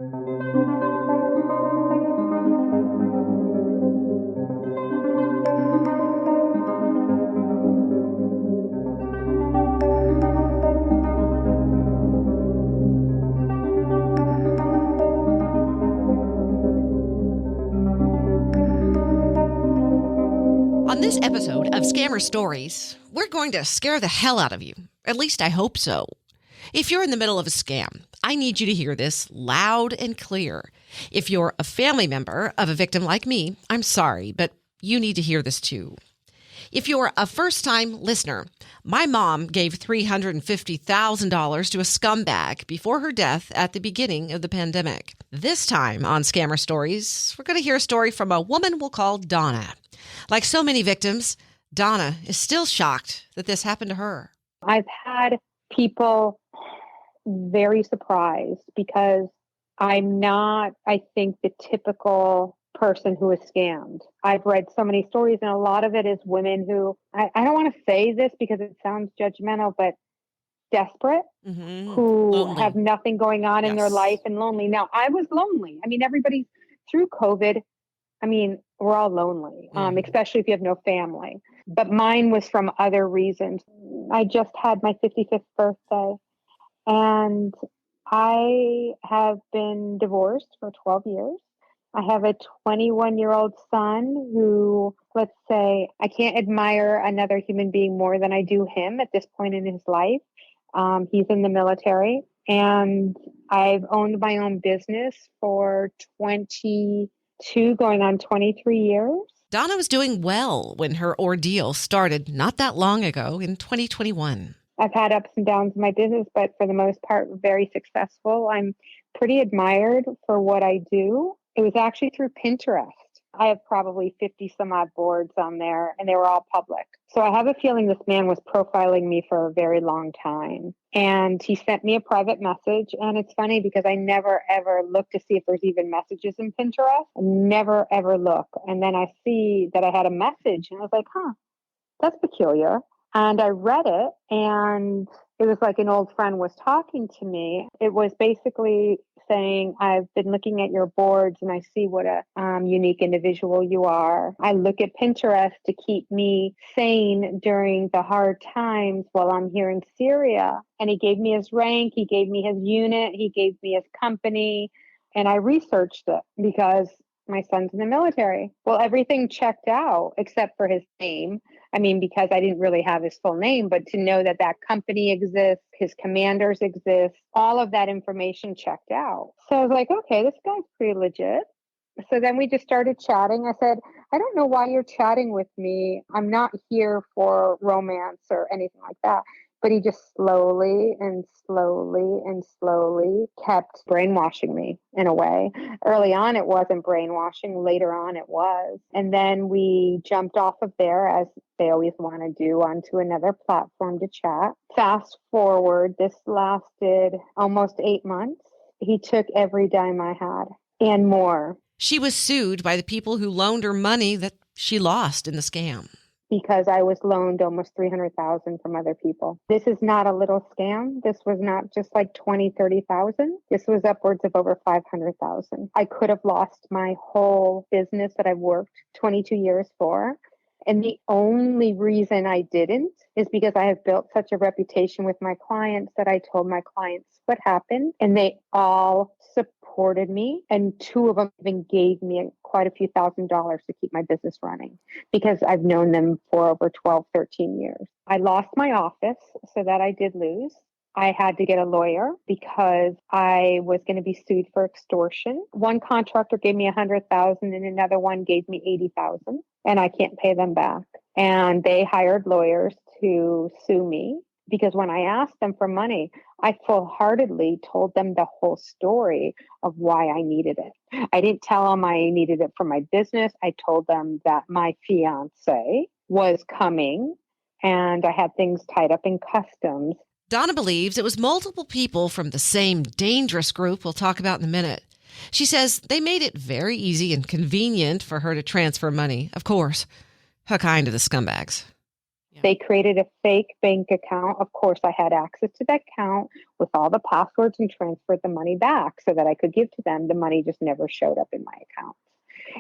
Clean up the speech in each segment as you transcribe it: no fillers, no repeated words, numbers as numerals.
On this episode of Scammer Stories, we're going to scare the hell out of you. At least I hope so. If you're in the middle of a scam, I need you to hear this loud and clear. If you're a family member of a victim like me, I'm sorry, but you need to hear this too. If you're a first-time listener, my mom gave $350,000 to a scumbag before her death at the beginning of the pandemic. This time on Scammer Stories, we're going to hear a story from a woman we'll call Donna. Like so many victims, Donna is still shocked that this happened to her. I've had people very surprised because I'm not, I think, the typical person who is scammed. I've read so many stories, and a lot of it is women who, I don't want to say this because it sounds judgmental, but desperate, who Lonely. have nothing going on in their Yes. life and lonely. Now, I was lonely. I mean, everybody's through COVID. I mean, we're all lonely, especially if you have no family. But mine was from other reasons. I just had my 55th birthday, and I have been divorced for 12 years. I have a 21-year-old son who, let's say, I can't admire another human being more than I do him at this point in his life. He's in the military, and I've owned my own business for 22, going on 23 years. Donna was doing well when her ordeal started not that long ago in 2021. I've had ups and downs in my business, but for the most part, very successful. I'm pretty admired for what I do. It was actually through Pinterest. I have probably 50 some odd boards on there, and they were all public. So I have a feeling this man was profiling me for a very long time. And he sent me a private message. And it's funny because I never, ever look to see if there's even messages in Pinterest. I never, ever look. And then I see that I had a message, and I was like, that's peculiar. And I read it, and it was like an old friend was talking to me. It was basically saying, I've been looking at your boards and I see what a unique individual you are. I look at Pinterest to keep me sane during the hard times while I'm here in Syria. And he gave me his rank, he gave me his unit, he gave me his company. And I researched it because my son's in the military. Well, everything checked out except for his name. I mean, because I didn't really have his full name, but to know that that company exists, his commanders exist, all of that information checked out. So I was like, okay, this guy's pretty legit. So then we just started chatting. I said, I don't know why you're chatting with me. I'm not here for romance or anything like that. But he just slowly and slowly and slowly kept brainwashing me in a way. Early on, it wasn't brainwashing. Later on, it was. And then we jumped off of there, as they always want to do, onto another platform to chat. Fast forward, this lasted almost 8 months. He took every dime I had and more. She was sued by the people who loaned her money that she lost in the scam. Because I was loaned almost $300,000 from other people. This is not a little scam. This was not just like $20,000, $30,000. This was upwards of over $500,000. I could have lost my whole business that I've worked 22 years for. And the only reason I didn't is because I have built such a reputation with my clients that I told my clients what happened, and they all supported me. And 2 of them even gave me quite a few $1,000s to keep my business running because I've known them for over 12, 13 years. I lost my office, so that I did lose. I had to get a lawyer because I was going to be sued for extortion. One contractor gave me $100,000 and another one gave me $80,000, and I can't pay them back. And they hired lawyers to sue me because when I asked them for money, I full-heartedly told them the whole story of why I needed it. I didn't tell them I needed it for my business. I told them that my fiance was coming and I had things tied up in customs. Donna believes it was multiple people from the same dangerous group we'll talk about in a minute. She says they made it very easy and convenient for her to transfer money. Of course, her kind of the scumbags. They created a fake bank account. Of course, I had access to that account with all the passwords and transferred the money back so that I could give to them. The money just never showed up in my account.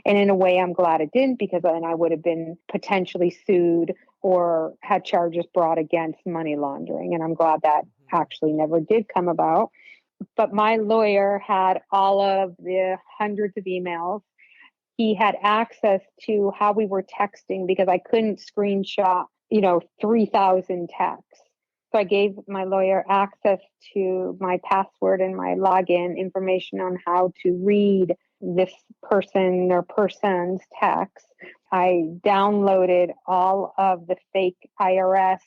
And in a way, I'm glad it didn't, because then I would have been potentially sued or had charges brought against money laundering. And I'm glad that actually never did come about. But my lawyer had all of the hundreds of emails. He had access to how we were texting because I couldn't screenshot, 3,000 texts. So I gave my lawyer access to my password and my login information on how to read this person or person's text. I downloaded all of the fake IRS,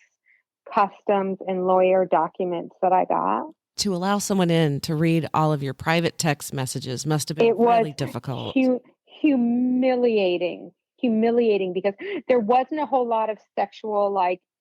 customs, and lawyer documents that I got. To allow someone in to read all of your private text messages must have been really difficult. Humiliating because there wasn't a whole lot of sexual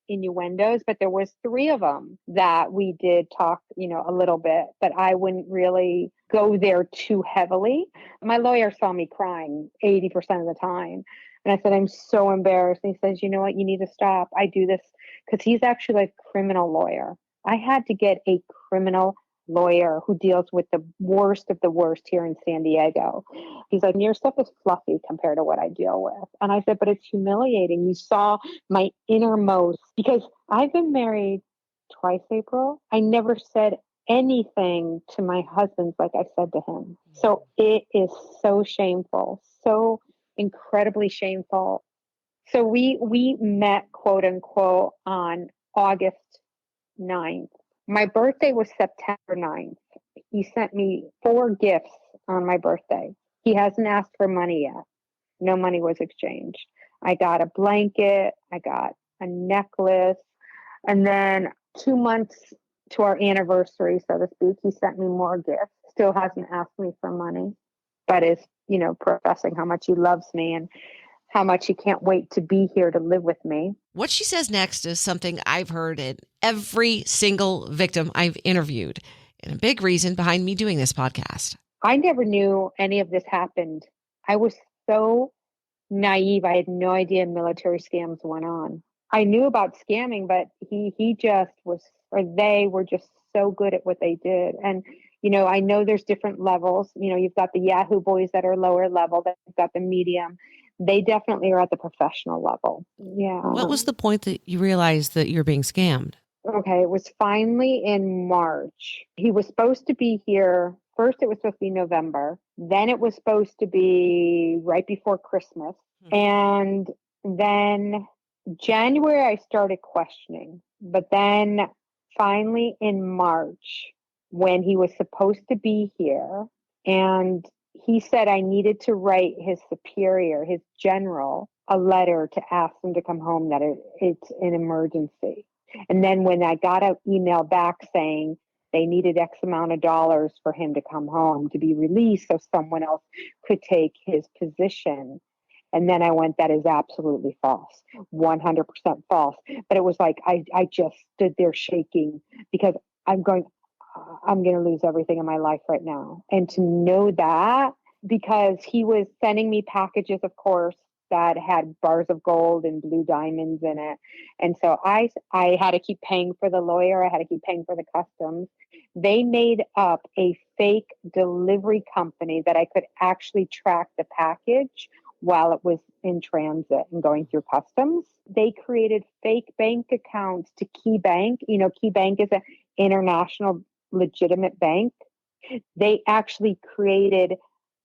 innuendos, but there was 3 of them that we did talk, a little bit, but I wouldn't really go there too heavily. My lawyer saw me crying 80% of the time. And I said, I'm so embarrassed. And he says, you know what? You need to stop. I do this because he's actually a criminal lawyer. I had to get a criminal lawyer who deals with the worst of the worst here in San Diego. He's like, your stuff is fluffy compared to what I deal with. And I said, but it's humiliating. You saw my innermost, because I've been married twice, April. I never said anything to my husband like I said to him. So it is so shameful, so incredibly shameful. So we met, quote unquote, on August 9th. My birthday was September 9th. He sent me 4 gifts on my birthday. He hasn't asked for money yet. No money was exchanged. I got a blanket. I got a necklace. And then 2 months to our anniversary, so to speak, he sent me more gifts. Still hasn't asked me for money, but is, professing how much he loves me and how much he can't wait to be here to live with me. What she says next is something I've heard in every single victim I've interviewed, and a big reason behind me doing this podcast. I never knew any of this happened. I was so naive. I had no idea military scams went on. I knew about scamming, but he just was, or they were just so good at what they did. And, I know there's different levels. You've got the Yahoo boys that are lower level, then you've got the medium. They definitely are at the professional level. Yeah. What was the point that you realized that you're being scammed? Okay, it was finally in March. He was supposed to be here. First, it was supposed to be November. Then it was supposed to be right before Christmas. And then January, I started questioning. But then finally in March, when he was supposed to be here, and he said I needed to write his superior, his general, a letter to ask him to come home, that it's an emergency. And then when I got an email back saying they needed X amount of dollars for him to come home to be released so someone else could take his position. And then I went, that is absolutely false, 100% false. But it was like, I just stood there shaking because I'm going to lose everything in my life right now. And to know that, because he was sending me packages, of course, that had bars of gold and blue diamonds in it. And so I had to keep paying for the lawyer. I had to keep paying for the customs. They made up a fake delivery company that I could actually track the package while it was in transit and going through customs. They created fake bank accounts to Key Bank. Key Bank is an international legitimate bank. They actually created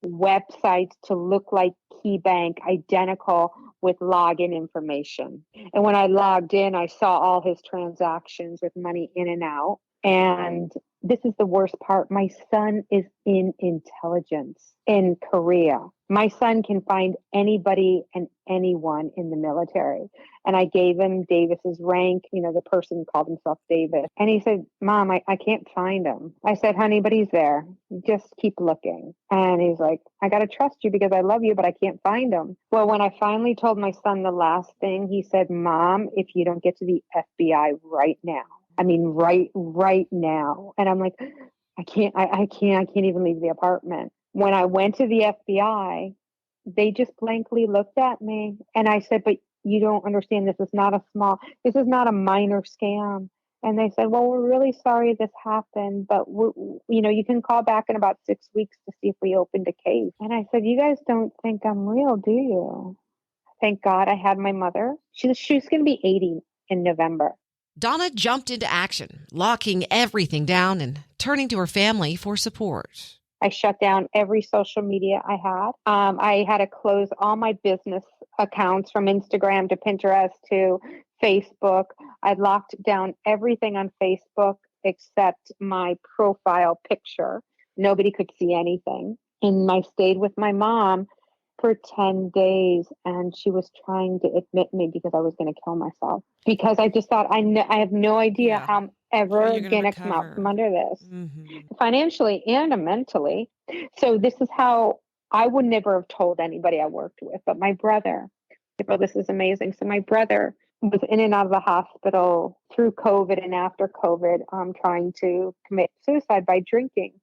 websites to look like Key Bank, identical with login information. And when I logged in, I saw all his transactions with money in and out. And this is the worst part. My son is in intelligence in Korea. My son can find anybody and anyone in the military. And I gave him Davis's rank. The person called himself Davis. And he said, Mom, I can't find him. I said, honey, but he's there. Just keep looking. And he's like, I got to trust you because I love you, but I can't find him. Well, when I finally told my son the last thing, he said, Mom, if you don't get to the FBI right now, right now. And I'm like, I can't even leave the apartment. When I went to the FBI, they just blankly looked at me. And I said, but you don't understand. This is not a minor scam. And they said, well, we're really sorry this happened, but you can call back in about 6 weeks to see if we opened a case. And I said, you guys don't think I'm real, do you? Thank God I had my mother. She's going to be 80 in November. Donna jumped into action, locking everything down and turning to her family for support. I shut down every social media I had. I had to close all my business accounts from Instagram to Pinterest to Facebook. I locked down everything on Facebook except my profile picture. Nobody could see anything. And I stayed with my mom for 10 days, and she was trying to admit me because I was going to kill myself. Because I just thought, I have no idea how I'm ever going to come out from under this, financially and mentally. So this is how I would never have told anybody I worked with, but my brother, well, this is amazing. So my brother was in and out of the hospital through COVID and after COVID, trying to commit suicide by drinking,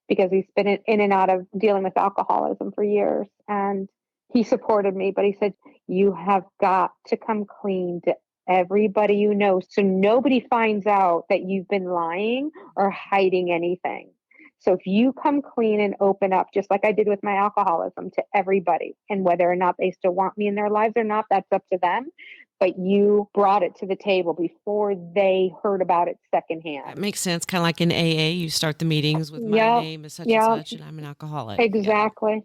because he's been in and out of dealing with alcoholism for years. And he supported me, but he said, you have got to come clean to everybody you know, so nobody finds out that you've been lying or hiding anything. So if you come clean and open up, just like I did with my alcoholism, to everybody, and whether or not they still want me in their lives or not, that's up to them. But you brought it to the table before they heard about it secondhand. That makes sense. Kind of like in AA, you start the meetings with my name is such and such, and I'm an alcoholic. Exactly. Yeah.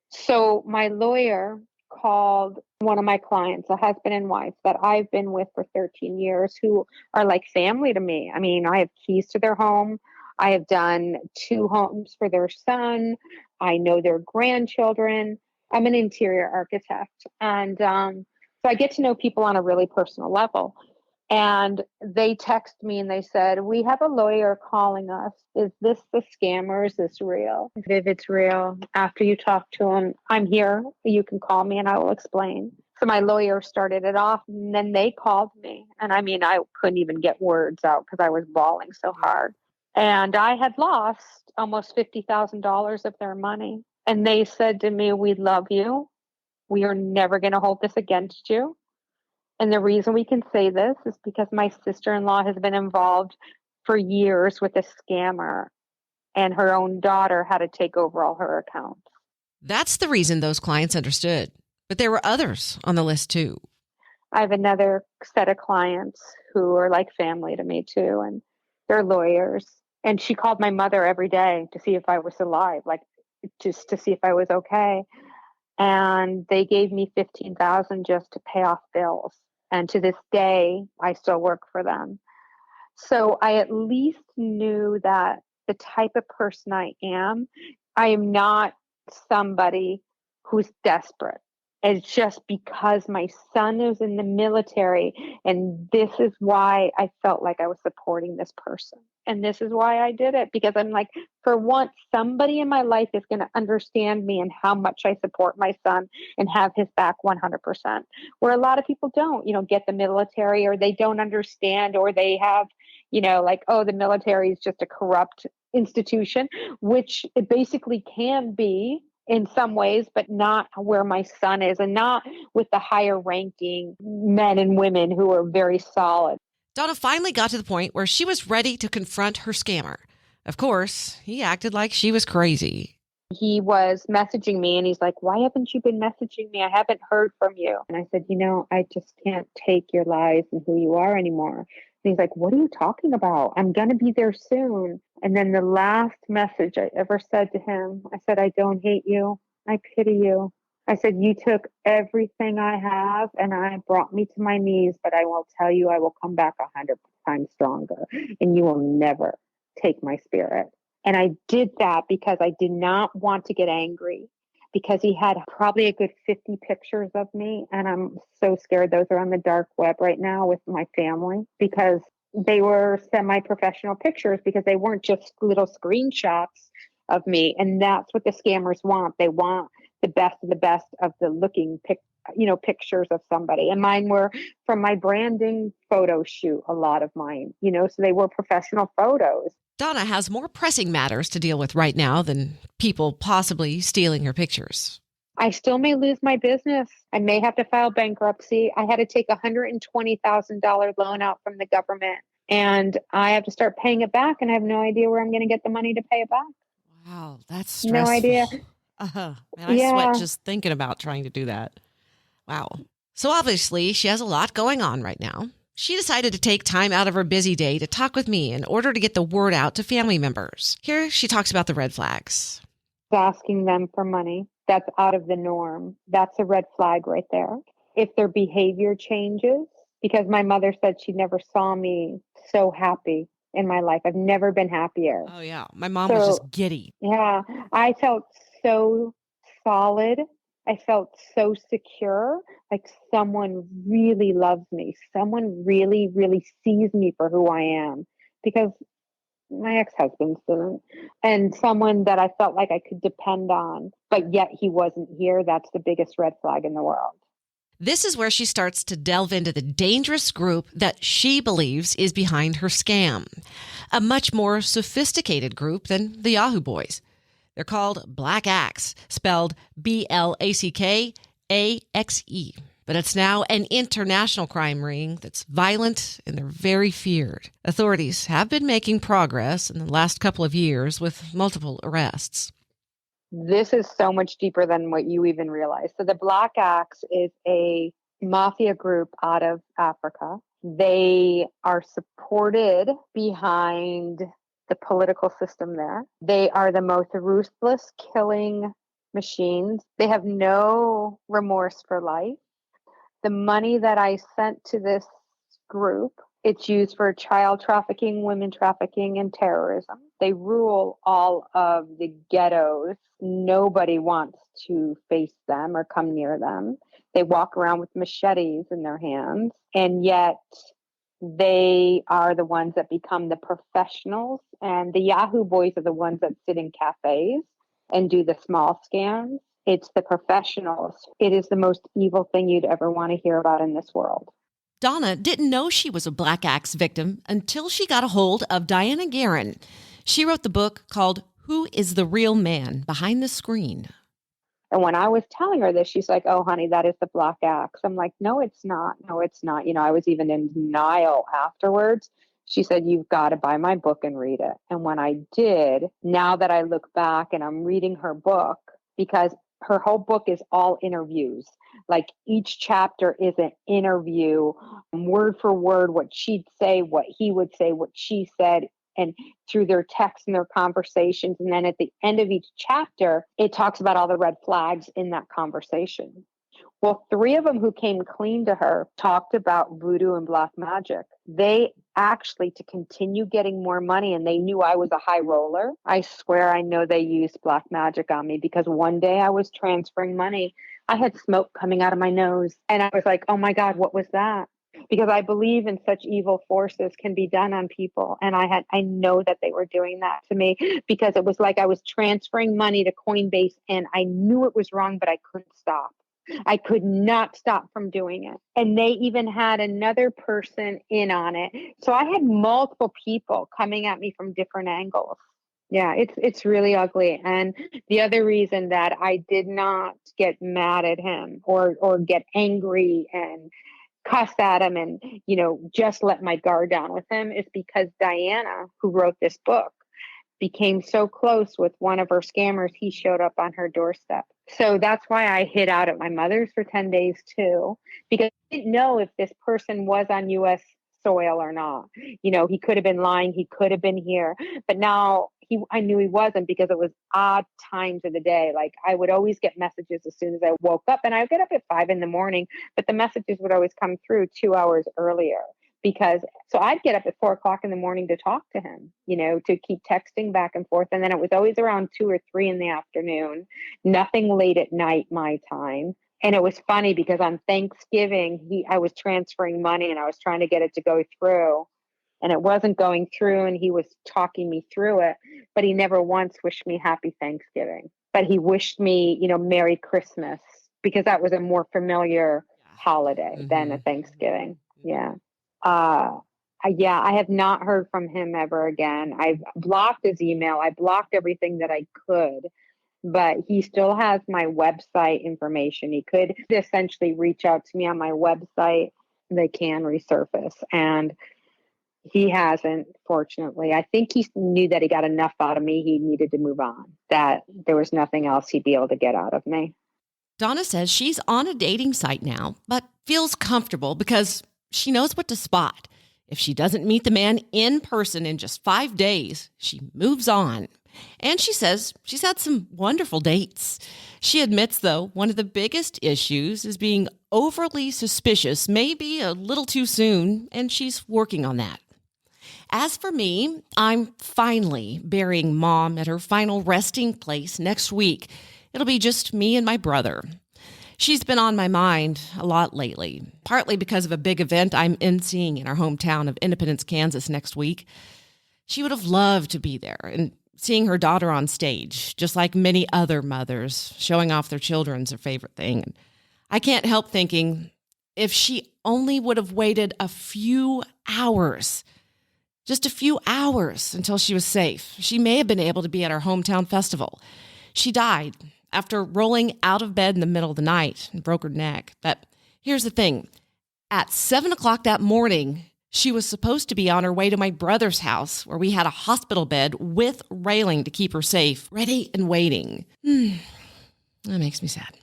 So my lawyer called one of my clients, a husband and wife that I've been with for 13 years, who are like family to me. I mean, I have keys to their home. I have done 2 homes for their son. I know their grandchildren. I'm an interior architect. And so I get to know people on a really personal level. And they text me and they said, we have a lawyer calling us. Is this the scammer? Is this real? If it's real, after you talk to him, I'm here. You can call me and I will explain. So my lawyer started it off, and then they called me. And I mean, I couldn't even get words out because I was bawling so hard. And I had lost almost $50,000 of their money. And they said to me, we love you. We are never going to hold this against you. And the reason we can say this is because my sister-in-law has been involved for years with a scammer, and her own daughter had to take over all her accounts. That's the reason those clients understood. But there were others on the list too. I have another set of clients who are like family to me too, and they're lawyers. And she called my mother every day to see if I was alive, like just to see if I was okay. And they gave me $15,000 just to pay off bills. And to this day, I still work for them. So I at least knew that the type of person I am not somebody who's desperate. It's just because my son is in the military, and this is why I felt like I was supporting this person. And this is why I did it, because I'm like, for once, somebody in my life is going to understand me and how much I support my son and have his back 100%. Where a lot of people don't, get the military, or they don't understand, or they have, like, oh, the military is just a corrupt institution, which it basically can be in some ways, but not where my son is, and not with the higher ranking men and women who are very solid. Donna finally got to the point where she was ready to confront her scammer. Of course, he acted like she was crazy. He was messaging me and he's like, why haven't you been messaging me? I haven't heard from you. And I said, I just can't take your lies and who you are anymore. And he's like, what are you talking about? I'm going to be there soon. And then the last message I ever said to him, I said, I don't hate you. I pity you. I said, you took everything I have and I brought me to my knees, but I will tell you, I will come back 100 times stronger, and you will never take my spirit. And I did that because I did not want to get angry, because he had probably a good 50 pictures of me. And I'm so scared those are on the dark web right now with my family, because they were semi-professional pictures, because they weren't just little screenshots of me. And that's what the scammers want. They want the best of the looking pictures of somebody. And mine were from my branding photo shoot, a lot of mine, so they were professional photos. Donna has more pressing matters to deal with right now than people possibly stealing her pictures. I still may lose my business. I may have to file bankruptcy. I had to take a $120,000 loan out from the government, and I have to start paying it back. And I have no idea where I'm going to get the money to pay it back. Wow, that's No stressful. idea. Man, I sweat Yeah. just thinking about trying to do that. Wow. So obviously, she has a lot going on right now. She decided to take time out of her busy day to talk with me in order to get the word out to family members. Here, she talks about the red flags. Asking them for money, that's out of the norm. That's a red flag right there. If their behavior changes, because my mother said she never saw me so happy in my life. I've never been happier. Oh, yeah. My mom was So, just giddy. yeah, I felt so solid. I felt so secure, like someone really loves me. Someone really, really sees me for who I am, because my ex-husband didn't. And someone that I felt like I could depend on, but yet he wasn't here. That's the biggest red flag in the world. This is where she starts to delve into the dangerous group that she believes is behind her scam, a much more sophisticated group than the Yahoo Boys. They're called Black Axe, spelled BLACKAXE. But it's now an international crime ring that's violent and they're very feared. Authorities have been making progress in the last couple of years with multiple arrests. This is so much deeper than what you even realize. So the Black Axe is a mafia group out of Africa. They are supported behind the political system there. They are the most ruthless killing machines. They have no remorse for life. The money that I sent to this group, it's used for child trafficking, women trafficking, and terrorism. They rule all of the ghettos. Nobody wants to face them or come near them. They walk around with machetes in their hands, and yet they are the ones that become the professionals. And the Yahoo Boys are the ones that sit in cafes and do the small scams. It's the professionals. It is the most evil thing you'd ever want to hear about in this world. Donna didn't know she was a Black Axe victim until she got a hold of Diana Guerin. She wrote the book called Who is the Real Man Behind the Screen? And when I was telling her this, she's like, "Oh, honey, that is the Black Axe." I'm like, "No, it's not. No, it's not." I was even in denial afterwards. She said, "You've got to buy my book and read it." And when I did, now that I look back and I'm reading her book, because her whole book is all interviews. Like each chapter is an interview, word for word, what she'd say, what he would say, what she said, and through their texts and their conversations. And then at the end of each chapter, it talks about all the red flags in that conversation. Well, 3 of them who came clean to her talked about voodoo and black magic. They actually, to continue getting more money, and they knew I was a high roller. I swear I know they used black magic on me, because one day I was transferring money. I had smoke coming out of my nose, and I was like, "Oh my God, what was that?" Because I believe in such evil forces can be done on people. And I know that they were doing that to me, because it was like I was transferring money to Coinbase, and I knew it was wrong, but I couldn't stop. I could not stop from doing it. And they even had another person in on it. So I had multiple people coming at me from different angles. Yeah, it's really ugly. And the other reason that I did not get mad at him or get angry and cuss at him and, just let my guard down with him is because Diana, who wrote this book, became so close with one of her scammers, he showed up on her doorstep. So that's why I hid out at my mother's for 10 days too, because I didn't know if this person was on US soil or not. He could have been lying, he could have been here, but now I knew he wasn't, because it was odd times of the day. Like I would always get messages as soon as I woke up, and I would get up at 5 a.m, but the messages would always come through 2 hours earlier. So I'd get up at 4 o'clock in the morning to talk to him, to keep texting back and forth. And then it was always around 2 or 3 in the afternoon, nothing late at night, my time. And it was funny because on Thanksgiving, I was transferring money and I was trying to get it to go through, and it wasn't going through, and he was talking me through it, but he never once wished me happy Thanksgiving. But he wished me, Merry Christmas, because that was a more familiar holiday than a Thanksgiving. Yeah. I have not heard from him ever again. I've blocked his email. I blocked everything that I could. but he still has my website information. He could essentially reach out to me on my website. They can resurface. And he hasn't, fortunately. I think he knew that he got enough out of me. He needed to move on, that there was nothing else he'd be able to get out of me. Donna says she's on a dating site now, but feels comfortable because she knows what to spot. If she doesn't meet the man in person in just 5 days, she moves on. And she says she's had some wonderful dates. She admits, though, one of the biggest issues is being overly suspicious, maybe a little too soon, and she's working on that. As for me, I'm finally burying Mom at her final resting place next week. It'll be just me and my brother. She's been on my mind a lot lately, partly because of a big event I'm emceeing in our hometown of Independence, Kansas next week. She would have loved to be there and seeing her daughter on stage, just like many other mothers, showing off their children's her favorite thing. And I can't help thinking, if she only would have waited a few hours, just a few hours until she was safe, she may have been able to be at our hometown festival. She died after rolling out of bed in the middle of the night and broke her neck. But here's the thing. At 7 o'clock that morning, she was supposed to be on her way to my brother's house, where we had a hospital bed with railing to keep her safe, ready and waiting. That makes me sad.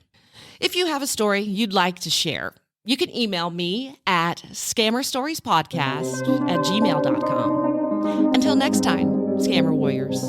If you have a story you'd like to share, you can email me at scammerstoriespodcast@gmail.com. Until next time, Scammer Warriors.